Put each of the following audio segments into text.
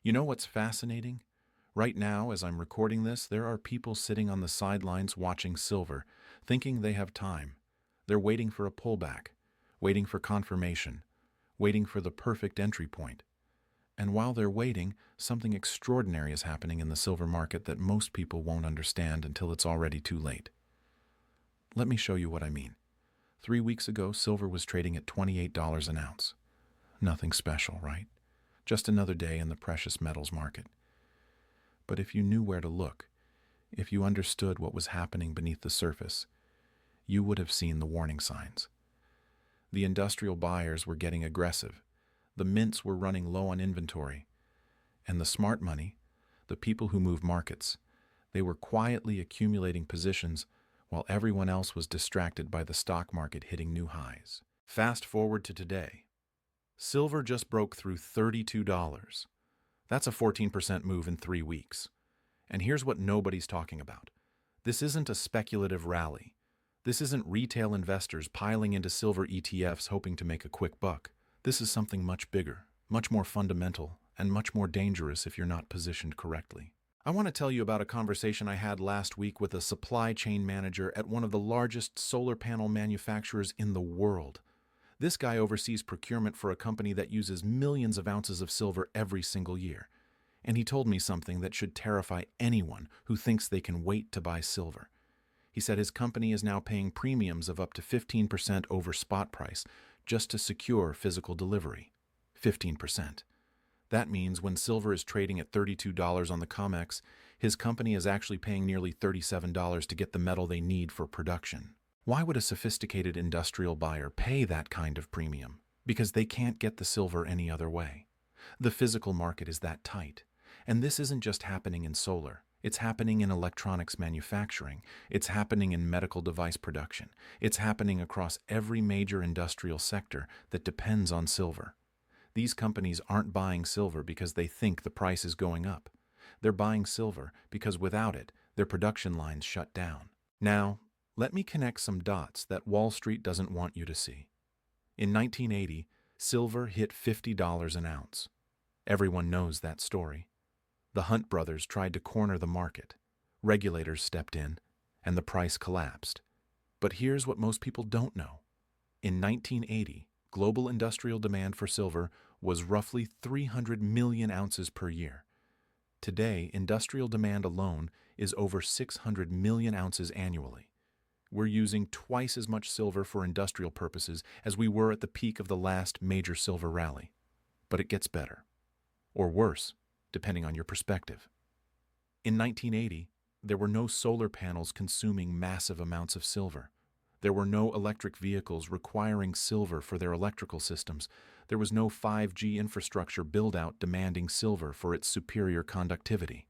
You know what's fascinating? Right now, as I'm recording this, there are people sitting on the sidelines watching silver, thinking they have time. They're waiting for a pullback, waiting for confirmation, waiting for the perfect entry point. And while they're waiting, something extraordinary is happening in the silver market that most people won't understand until it's already too late. Let me show you what I mean. 3 weeks ago, silver was trading at $28 an ounce. Nothing special, right? Just another day in the precious metals market. But if you knew where to look, if you understood what was happening beneath the surface, you would have seen the warning signs. The industrial buyers were getting aggressive. The mints were running low on inventory. And the smart money, the people who move markets, they were quietly accumulating positions while everyone else was distracted by the stock market hitting new highs. Fast forward to today. Silver just broke through $32. That's a 14% move in 3 weeks. And here's what nobody's talking about. This isn't a speculative rally. This isn't retail investors piling into silver ETFs hoping to make a quick buck. This is something much bigger, much more fundamental, and much more dangerous if you're not positioned correctly. I want to tell you about a conversation I had last week with a supply chain manager at one of the largest solar panel manufacturers in the world. This guy oversees procurement for a company that uses millions of ounces of silver every single year. And he told me something that should terrify anyone who thinks they can wait to buy silver. He said his company is now paying premiums of up to 15% over spot price just to secure physical delivery. 15%. That means when silver is trading at $32 on the COMEX, his company is actually paying nearly $37 to get the metal they need for production. Why would a sophisticated industrial buyer pay that kind of premium? Because they can't get the silver any other way. The physical market is that tight. And this isn't just happening in solar. It's happening in electronics manufacturing. It's happening in medical device production. It's happening across every major industrial sector that depends on silver. These companies aren't buying silver because they think the price is going up. They're buying silver because without it, their production lines shut down. Now, let me connect some dots that Wall Street doesn't want you to see. In 1980, silver hit $50 an ounce. Everyone knows that story. The Hunt brothers tried to corner the market. Regulators stepped in, and the price collapsed. But here's what most people don't know. In 1980, global industrial demand for silver was roughly 300 million ounces per year. Today, industrial demand alone is over 600 million ounces annually. We're using twice as much silver for industrial purposes as we were at the peak of the last major silver rally. But it gets better. Or worse, depending on your perspective. In 1980, there were no solar panels consuming massive amounts of silver. There were no electric vehicles requiring silver for their electrical systems. There was no 5G infrastructure build-out demanding silver for its superior conductivity.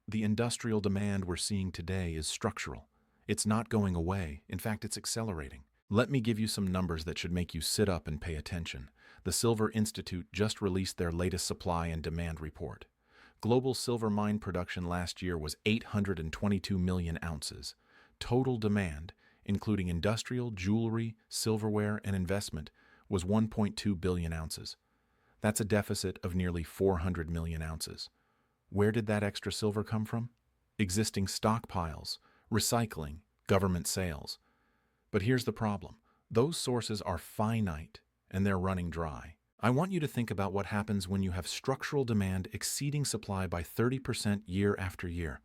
The industrial demand we're seeing today is structural. It's not going away. In fact, it's accelerating. Let me give you some numbers that should make you sit up and pay attention. The Silver Institute just released their latest supply and demand report. Global silver mine production last year was 822 million ounces. Total demand, including industrial, jewelry, silverware, and investment, was 1.2 billion ounces. That's a deficit of nearly 400 million ounces. Where did that extra silver come from? Existing stockpiles, recycling, government sales. But here's the problem. Those sources are finite, and they're running dry. I want you to think about what happens when you have structural demand exceeding supply by 30% year after year.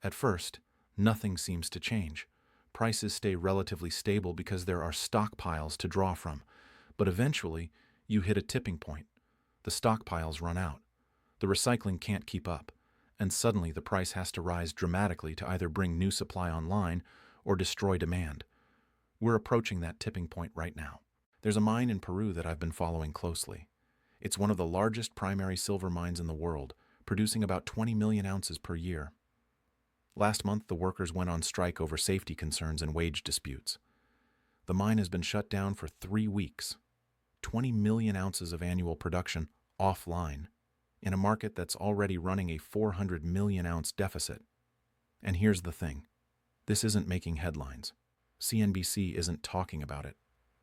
At first, nothing seems to change. Prices stay relatively stable because there are stockpiles to draw from. But eventually, you hit a tipping point. The stockpiles run out. The recycling can't keep up. And suddenly the price has to rise dramatically to either bring new supply online or destroy demand. We're approaching that tipping point right now. There's a mine in Peru that I've been following closely. It's one of the largest primary silver mines in the world, producing about 20 million ounces per year. Last month, the workers went on strike over safety concerns and wage disputes. The mine has been shut down for 3 weeks. 20 million ounces of annual production offline, in a market that's already running a 400 million ounce deficit. And here's the thing. This isn't making headlines. CNBC isn't talking about it.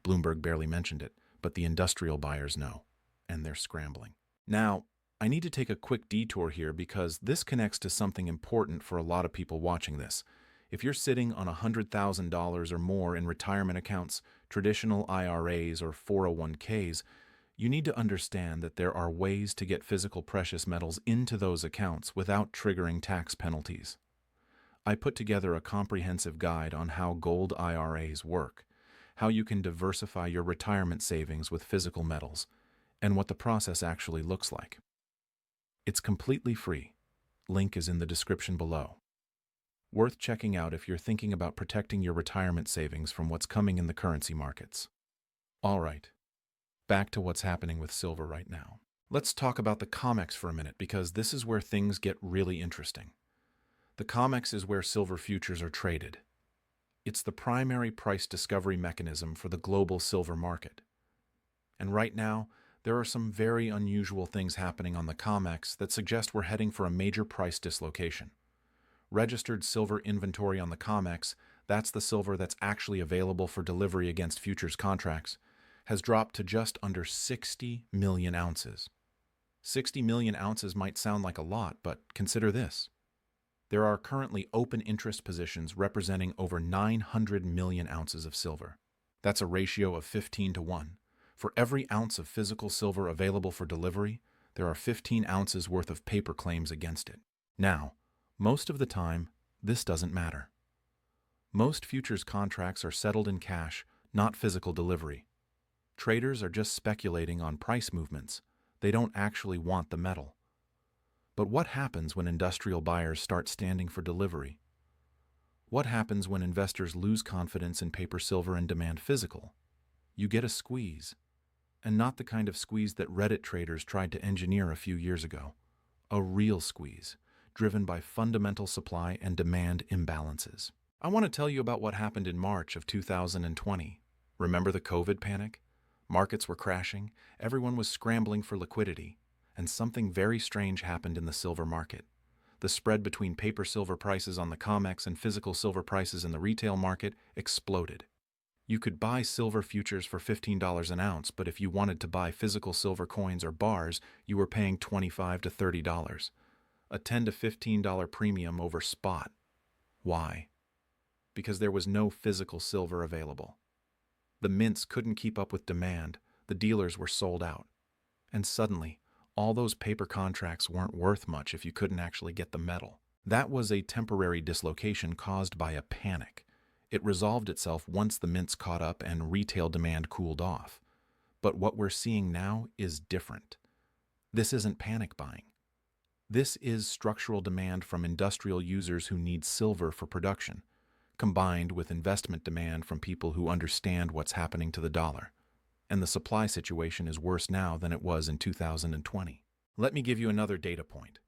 Bloomberg barely mentioned it, but the industrial buyers know, and they're scrambling. Now, I need to take a quick detour here because this connects to something important for a lot of people watching this. If you're sitting on $100,000 or more in retirement accounts, traditional IRAs, or 401ks, you need to understand that there are ways to get physical precious metals into those accounts without triggering tax penalties. I put together a comprehensive guide on how gold IRAs work, how you can diversify your retirement savings with physical metals, and what the process actually looks like. It's completely free. Link is in the description below. Worth checking out if you're thinking about protecting your retirement savings from what's coming in the currency markets. All right, back to what's happening with silver right now. Let's talk about the COMEX for a minute because this is where things get really interesting. The COMEX is where silver futures are traded. It's the primary price discovery mechanism for the global silver market. And right now, there are some very unusual things happening on the COMEX that suggest we're heading for a major price dislocation. Registered silver inventory on the COMEX, that's the silver that's actually available for delivery against futures contracts, has dropped to just under 60 million ounces. 60 million ounces might sound like a lot, but consider this. There are currently open interest positions representing over 900 million ounces of silver. That's a ratio of 15 to 1. For every ounce of physical silver available for delivery, there are 15 ounces worth of paper claims against it. Now, most of the time, this doesn't matter. Most futures contracts are settled in cash, not physical delivery. Traders are just speculating on price movements. They don't actually want the metal. But what happens when industrial buyers start standing for delivery? What happens when investors lose confidence in paper silver and demand physical? You get a squeeze. And not the kind of squeeze that Reddit traders tried to engineer a few years ago. A real squeeze, driven by fundamental supply and demand imbalances. I want to tell you about what happened in March of 2020. Remember the COVID panic? Markets were crashing, everyone was scrambling for liquidity, and something very strange happened in the silver market. The spread between paper silver prices on the COMEX and physical silver prices in the retail market exploded. You could buy silver futures for $15 an ounce, but if you wanted to buy physical silver coins or bars, you were paying $25 to $30. A $10 to $15 premium over spot. Why? Because there was no physical silver available. The mints couldn't keep up with demand, the dealers were sold out. And suddenly, all those paper contracts weren't worth much if you couldn't actually get the metal. That was a temporary dislocation caused by a panic. It resolved itself once the mints caught up and retail demand cooled off. But what we're seeing now is different. This isn't panic buying. This is structural demand from industrial users who need silver for production, combined with investment demand from people who understand what's happening to the dollar. And the supply situation is worse now than it was in 2020. Let me give you another data point.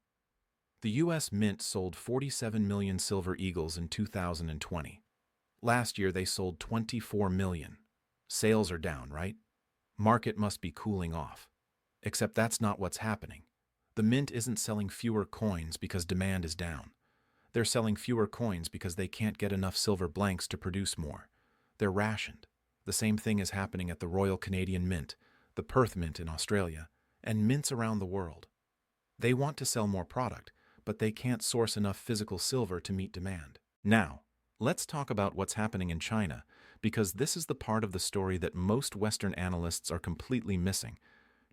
The U.S. Mint sold 47 million silver eagles in 2020. Last year, they sold 24 million. Sales are down, right? Market must be cooling off. Except that's not what's happening. The mint isn't selling fewer coins because demand is down. They're selling fewer coins because they can't get enough silver blanks to produce more. They're rationed. The same thing is happening at the Royal Canadian Mint, the Perth Mint in Australia, and mints around the world. They want to sell more product, but they can't source enough physical silver to meet demand. Now, let's talk about what's happening in China, because this is the part of the story that most Western analysts are completely missing.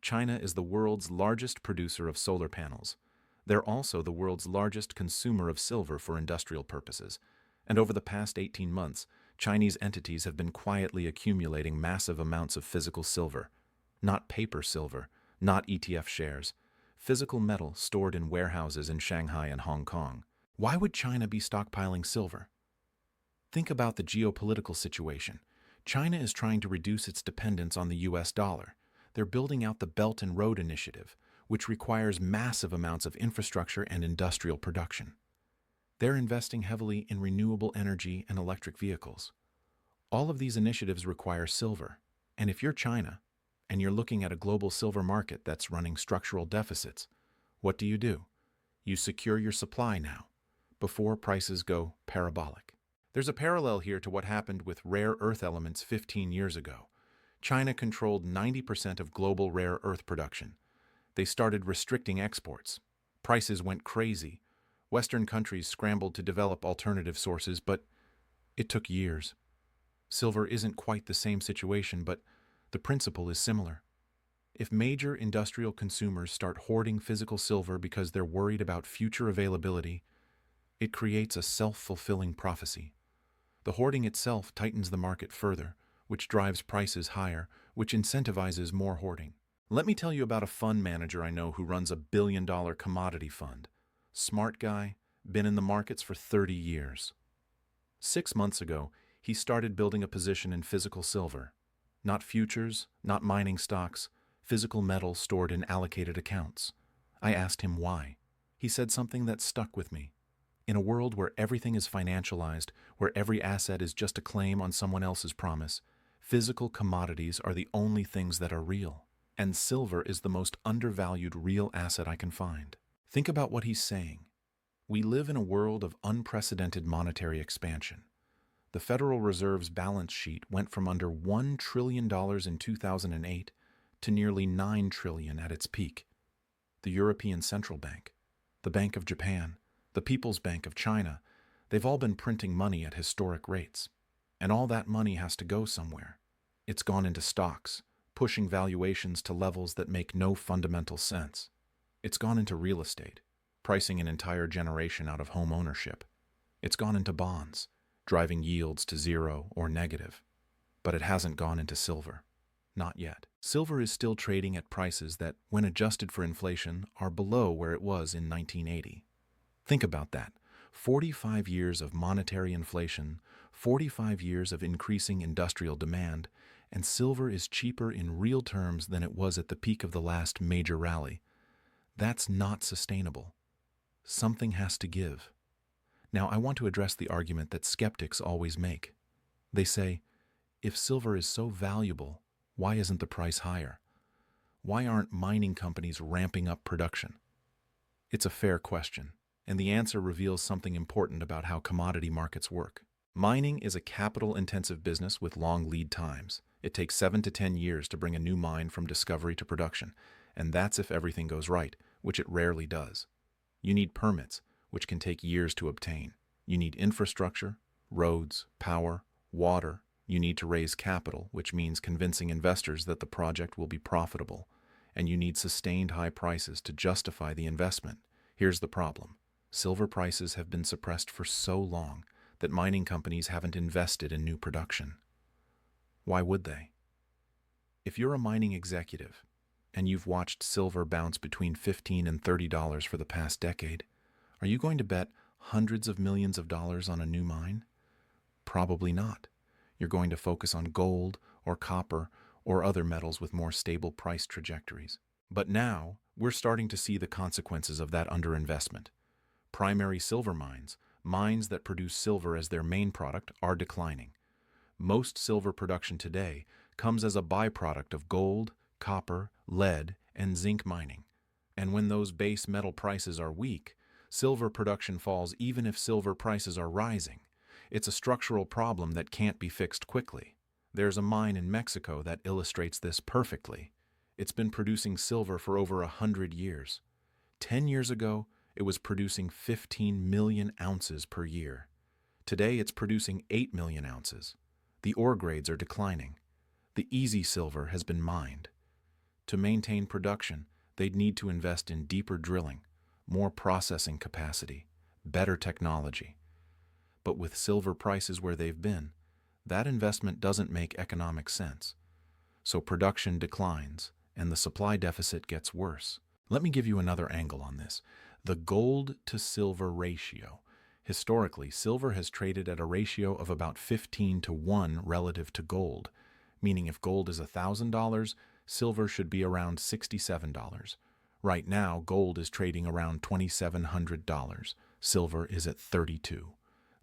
China is the world's largest producer of solar panels. They're also the world's largest consumer of silver for industrial purposes. And over the past 18 months, Chinese entities have been quietly accumulating massive amounts of physical silver. Not paper silver, not ETF shares. Physical metal stored in warehouses in Shanghai and Hong Kong. Why would China be stockpiling silver? Think about the geopolitical situation. China is trying to reduce its dependence on the US dollar. They're building out the Belt and Road Initiative, which requires massive amounts of infrastructure and industrial production. They're investing heavily in renewable energy and electric vehicles. All of these initiatives require silver. And if you're China, and you're looking at a global silver market that's running structural deficits, what do? You secure your supply now, before prices go parabolic. There's a parallel here to what happened with rare earth elements 15 years ago. China controlled 90% of global rare earth production. They started restricting exports. Prices went crazy. Western countries scrambled to develop alternative sources, but it took years. Silver isn't quite the same situation, but the principle is similar. If major industrial consumers start hoarding physical silver because they're worried about future availability, it creates a self-fulfilling prophecy. The hoarding itself tightens the market further, which drives prices higher, which incentivizes more hoarding. Let me tell you about a fund manager I know who runs a billion-dollar commodity fund. Smart guy, been in the markets for 30 years. 6 months ago, he started building a position in physical silver. Not futures, not mining stocks, physical metal stored in allocated accounts. I asked him why. He said something that stuck with me. In a world where everything is financialized, where every asset is just a claim on someone else's promise, physical commodities are the only things that are real. And silver is the most undervalued real asset I can find. Think about what he's saying. We live in a world of unprecedented monetary expansion. The Federal Reserve's balance sheet went from under $1 trillion in 2008 to nearly $9 trillion at its peak. The European Central Bank, the Bank of Japan, the People's Bank of China, they've all been printing money at historic rates. And all that money has to go somewhere. It's gone into stocks, pushing valuations to levels that make no fundamental sense. It's gone into real estate, pricing an entire generation out of home ownership. It's gone into bonds, driving yields to zero or negative. But it hasn't gone into silver. Not yet. Silver is still trading at prices that, when adjusted for inflation, are below where it was in 1980. Think about that. 45 years of monetary inflation, 45 years of increasing industrial demand, and silver is cheaper in real terms than it was at the peak of the last major rally. That's not sustainable. Something has to give. Now, I want to address the argument that skeptics always make. They say, if silver is so valuable, why isn't the price higher? Why aren't mining companies ramping up production? It's a fair question, and the answer reveals something important about how commodity markets work. Mining is a capital-intensive business with long lead times. It takes 7 to 10 years to bring a new mine from discovery to production, and that's if everything goes right, which it rarely does. You need permits, which can take years to obtain. You need infrastructure, roads, power, water. You need to raise capital, which means convincing investors that the project will be profitable. And you need sustained high prices to justify the investment. Here's the problem. Silver prices have been suppressed for so long that mining companies haven't invested in new production. Why would they? If you're a mining executive and you've watched silver bounce between $15 and $30 for the past decade, are you going to bet hundreds of millions of dollars on a new mine? Probably not. You're going to focus on gold or copper or other metals with more stable price trajectories. But now, we're starting to see the consequences of that underinvestment. Primary silver mines, mines that produce silver as their main product, are declining. Most silver production today comes as a byproduct of gold, copper, lead, and zinc mining. And when those base metal prices are weak, silver production falls even if silver prices are rising. It's a structural problem that can't be fixed quickly. There's a mine in Mexico that illustrates this perfectly. It's been producing silver for over 100 years. 10 years ago, it was producing 15 million ounces per year. Today, it's producing 8 million ounces. The ore grades are declining. The easy silver has been mined. To maintain production, they'd need to invest in deeper drilling, more processing capacity, better technology. But with silver prices where they've been, that investment doesn't make economic sense. So production declines, and the supply deficit gets worse. Let me give you another angle on this. The gold to silver ratio. Historically, silver has traded at a ratio of about 15 to 1 relative to gold, meaning if gold is $1,000, silver should be around $67. Right now, gold is trading around $2,700. Silver is at 32.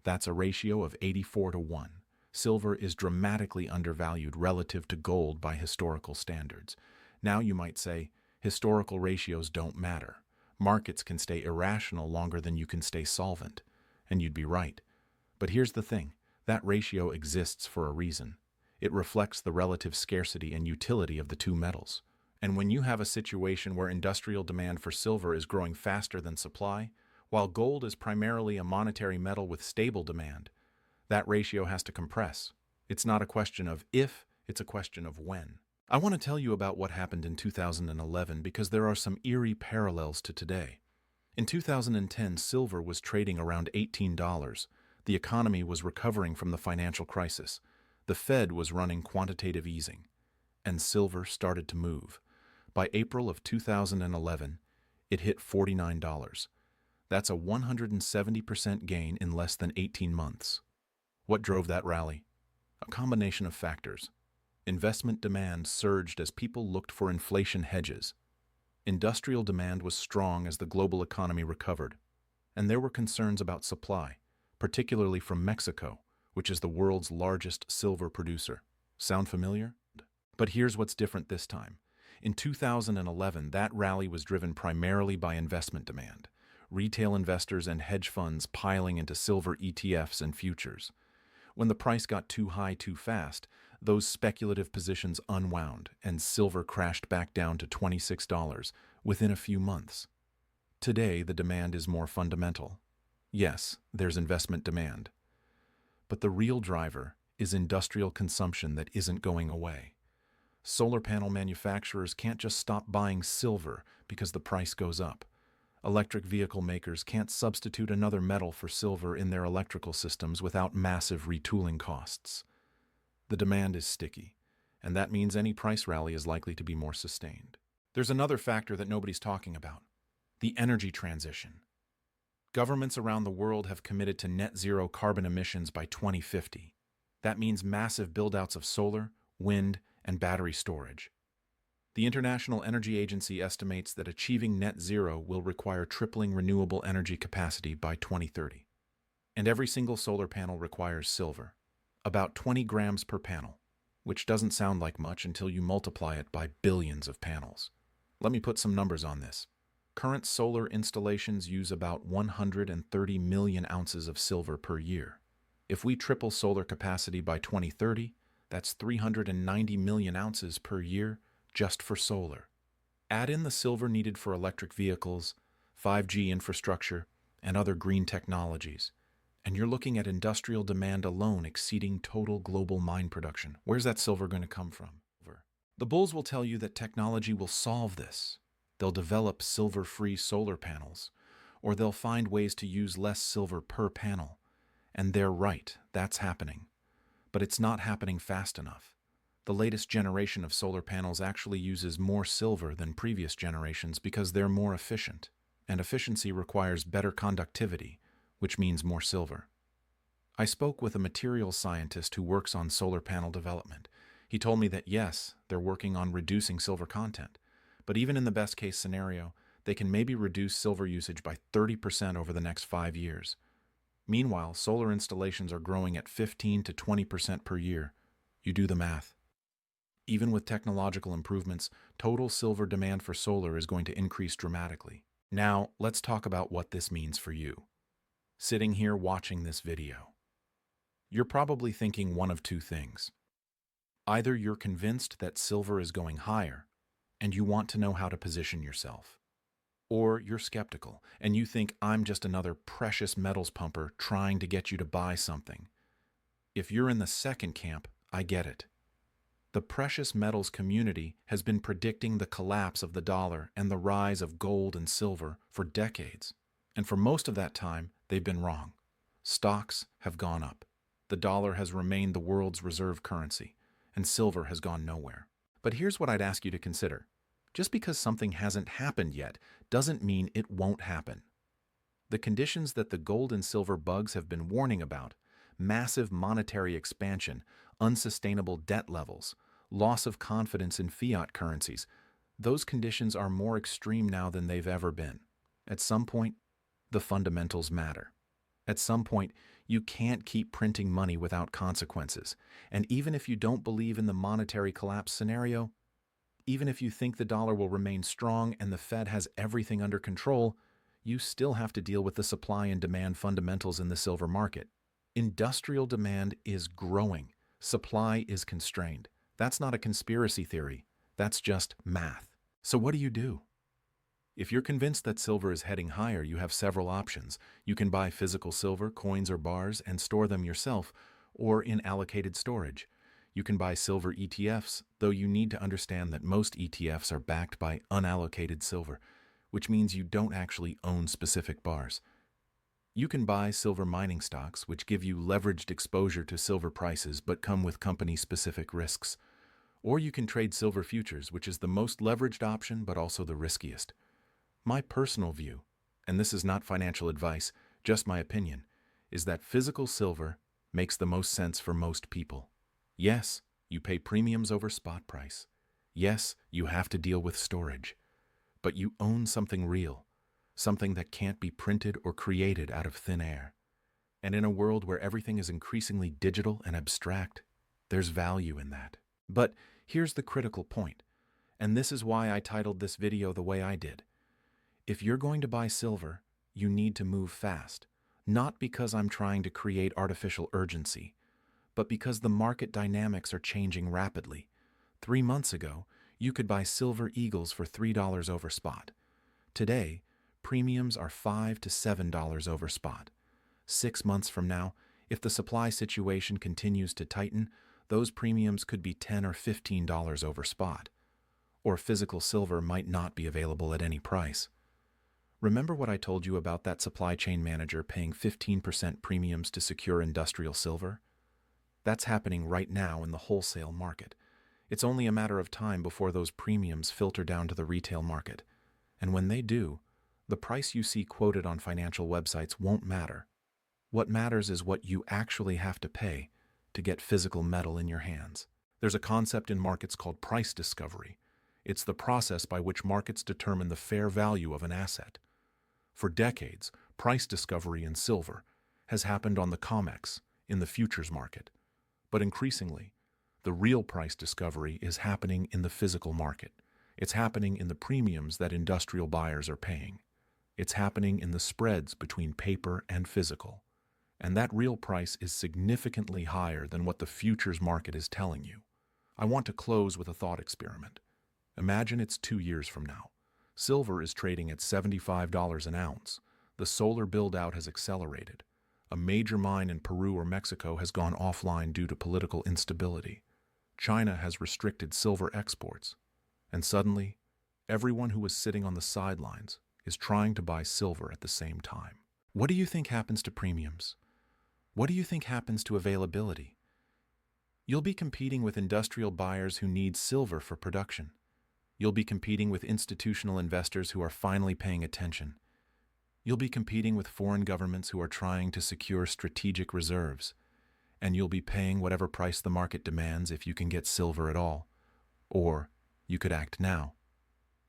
That's a ratio of 84 to 1. Silver is dramatically undervalued relative to gold by historical standards. Now you might say, historical ratios don't matter. Markets can stay irrational longer than you can stay solvent. And you'd be right. But here's the thing. That ratio exists for a reason. It reflects the relative scarcity and utility of the two metals. And when you have a situation where industrial demand for silver is growing faster than supply, while gold is primarily a monetary metal with stable demand, that ratio has to compress. It's not a question of if, it's a question of when. I want to tell you about what happened in 2011 because there are some eerie parallels to today. In 2010, silver was trading around $18. The economy was recovering from the financial crisis. The Fed was running quantitative easing, and silver started to move. By April of 2011, it hit $49. That's a 170% gain in less than 18 months. What drove that rally? A combination of factors. Investment demand surged as people looked for inflation hedges. Industrial demand was strong as the global economy recovered. And there were concerns about supply, particularly from Mexico, which is the world's largest silver producer. Sound familiar? But here's what's different this time. In 2011, that rally was driven primarily by investment demand. Retail investors and hedge funds piling into silver ETFs and futures. When the price got too high too fast, those speculative positions unwound and silver crashed back down to $26 within a few months. Today, the demand is more fundamental. Yes, there's investment demand. But the real driver is industrial consumption that isn't going away. Solar panel manufacturers can't just stop buying silver because the price goes up. Electric vehicle makers can't substitute another metal for silver in their electrical systems without massive retooling costs. The demand is sticky, and that means any price rally is likely to be more sustained. There's another factor that nobody's talking about: the energy transition. Governments around the world have committed to net zero carbon emissions by 2050. That means massive build-outs of solar, wind, and battery storage. The International Energy Agency estimates that achieving net zero will require tripling renewable energy capacity by 2030. And every single solar panel requires silver, about 20 grams per panel, which doesn't sound like much until you multiply it by billions of panels. Let me put some numbers on this. Current solar installations use about 130 million ounces of silver per year. If we triple solar capacity by 2030, that's 390 million ounces per year just for solar. Add in the silver needed for electric vehicles, 5G infrastructure, and other green technologies, and you're looking at industrial demand alone exceeding total global mine production. Where's that silver going to come from? The bulls will tell you that technology will solve this. They'll develop silver-free solar panels, or they'll find ways to use less silver per panel. And they're right, that's happening. But it's not happening fast enough. The latest generation of solar panels actually uses more silver than previous generations because they're more efficient, and efficiency requires better conductivity, which means more silver. I spoke with a materials scientist who works on solar panel development. He told me that yes, they're working on reducing silver content, but even in the best-case scenario, they can maybe reduce silver usage by 30% over the next 5 years. Meanwhile, solar installations are growing at 15 to 20% per year. You do the math. Even with technological improvements, total silver demand for solar is going to increase dramatically. Now, let's talk about what this means for you. Sitting here watching this video, you're probably thinking one of two things. Either you're convinced that silver is going higher, and you want to know how to position yourself. Or you're skeptical, and you think I'm just another precious metals pumper trying to get you to buy something. If you're in the second camp, I get it. The precious metals community has been predicting the collapse of the dollar and the rise of gold and silver for decades. And for most of that time, they've been wrong. Stocks have gone up. The dollar has remained the world's reserve currency, and silver has gone nowhere. But here's what I'd ask you to consider. Just because something hasn't happened yet doesn't mean it won't happen. The conditions that the gold and silver bugs have been warning about, massive monetary expansion, unsustainable debt levels, loss of confidence in fiat currencies, those conditions are more extreme now than they've ever been. At some point, the fundamentals matter. At some point, you can't keep printing money without consequences. And even if you don't believe in the monetary collapse scenario, even if you think the dollar will remain strong and the Fed has everything under control, you still have to deal with the supply and demand fundamentals in the silver market. Industrial demand is growing. Supply is constrained. That's not a conspiracy theory. That's just math. So what do you do? If you're convinced that silver is heading higher, you have several options. You can buy physical silver, coins or bars, and store them yourself, or in allocated storage. You can buy silver ETFs, though you need to understand that most ETFs are backed by unallocated silver, which means you don't actually own specific bars. You can buy silver mining stocks, which give you leveraged exposure to silver prices but come with company-specific risks. Or you can trade silver futures, which is the most leveraged option but also the riskiest. My personal view, and this is not financial advice, just my opinion, is that physical silver makes the most sense for most people. Yes, you pay premiums over spot price. Yes, you have to deal with storage. But you own something real, something that can't be printed or created out of thin air. And in a world where everything is increasingly digital and abstract, there's value in that. But here's the critical point, and this is why I titled this video the way I did. If you're going to buy silver, you need to move fast, not because I'm trying to create artificial urgency, but because the market dynamics are changing rapidly. 3 months ago, you could buy silver eagles for $3 over spot. Today, premiums are $5 to $7 over spot. 6 months from now, if the supply situation continues to tighten, those premiums could be $10 or $15 over spot. Or physical silver might not be available at any price. Remember what I told you about that supply chain manager paying 15% premiums to secure industrial silver? That's happening right now in the wholesale market. It's only a matter of time before those premiums filter down to the retail market. And when they do, the price you see quoted on financial websites won't matter. What matters is what you actually have to pay to get physical metal in your hands. There's a concept in markets called price discovery. It's the process by which markets determine the fair value of an asset. For decades, price discovery in silver has happened on the COMEX, in the futures market. But increasingly, the real price discovery is happening in the physical market. It's happening in the premiums that industrial buyers are paying. It's happening in the spreads between paper and physical. And that real price is significantly higher than what the futures market is telling you. I want to close with a thought experiment. Imagine it's 2 years from now. Silver is trading at $75 an ounce. The solar build-out has accelerated. A major mine in Peru or Mexico has gone offline due to political instability. China has restricted silver exports. And suddenly, everyone who was sitting on the sidelines is trying to buy silver at the same time. What do you think happens to premiums? What do you think happens to availability? You'll be competing with industrial buyers who need silver for production. You'll be competing with institutional investors who are finally paying attention. You'll be competing with foreign governments who are trying to secure strategic reserves. And you'll be paying whatever price the market demands if you can get silver at all. Or you could act now,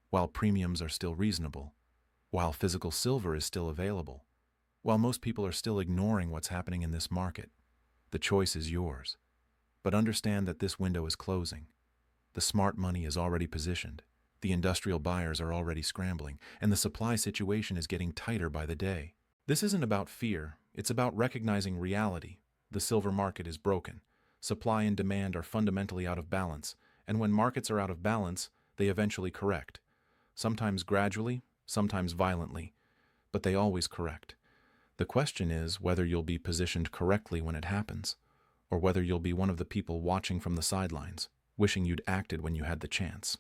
while premiums are still reasonable, while physical silver is still available, while most people are still ignoring what's happening in this market. The choice is yours. But understand that this window is closing. The smart money is already positioned. The industrial buyers are already scrambling, and the supply situation is getting tighter by the day. This isn't about fear, it's about recognizing reality. The silver market is broken. Supply and demand are fundamentally out of balance, and when markets are out of balance, they eventually correct. Sometimes gradually, sometimes violently, but they always correct. The question is whether you'll be positioned correctly when it happens, or whether you'll be one of the people watching from the sidelines, wishing you'd acted when you had the chance.